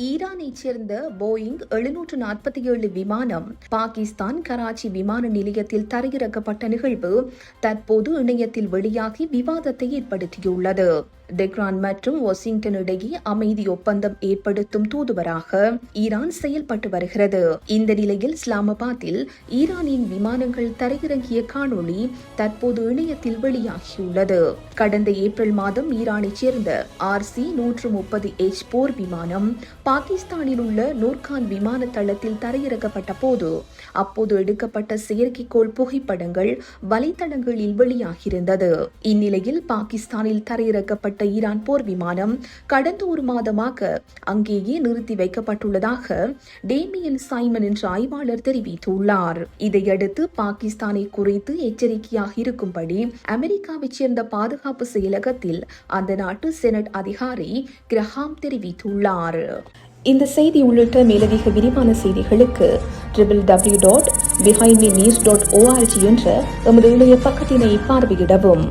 ஈரானைச் சேர்ந்த போயிங் 747 விமானம் பாகிஸ்தான் கராச்சி விமான நிலையத்தில் தரையிறக்கப்பட்ட நிகழ்வு தற்போது இணையத்தில் வெளியாகி விவாதத்தை ஏற்படுத்தியுள்ளது. டெஹ்ரான் மற்றும் வாஷிங்டன் இடையே அமைதி ஒப்பந்தம் ஏற்படுத்தும் தூதுவராக ஈரான் செயல்பட்டு வருகிறது. இந்த நிலையில் இஸ்லாமாபாத்தில் ஈரானின் விமானங்கள் தரையிறங்கிய காணொளி தற்போது இணையத்தில் வெளியாகியுள்ளது. கடந்த ஏப்ரல் மாதம் ஈரானைச் சேர்ந்த RC-130H போர் விமானம் பாகிஸ்தானில் உள்ள நூர்கான் விமான தளத்தில் தரையிறக்கப்பட்ட போது அப்போது எடுக்கப்பட்ட செயற்கைக்கோள் புகைப்படங்கள் வலைதளங்களில் வெளியாகியிருந்தது. இந்நிலையில் பாகிஸ்தானில் தரையிறக்கப்பட்ட ஈரான் போர் விமானம் கடந்த ஒரு மாதமாக அங்கேயே நிறுத்தி வைக்கப்பட்டுள்ளதாக டேமியன் சைமன் என்ற ஆய்வாளர் தெரிவித்துள்ளார். இதையடுத்து பாகிஸ்தானை குறித்து எச்சரிக்கையாக இருக்கும்படி அமெரிக்காவைச் சேர்ந்த பாதுகாப்பு செயலகத்தில் அந்த நாட்டு செனட் அதிகாரி கிரஹாம் தெரிவித்துள்ளார். இந்த செய்தி உள்ளிட்ட மேலதிக விரிவான செய்திகளுக்கு www.behindmenews.org என்ற எமது இணைய பக்கத்தினை பார்வையிடவும்.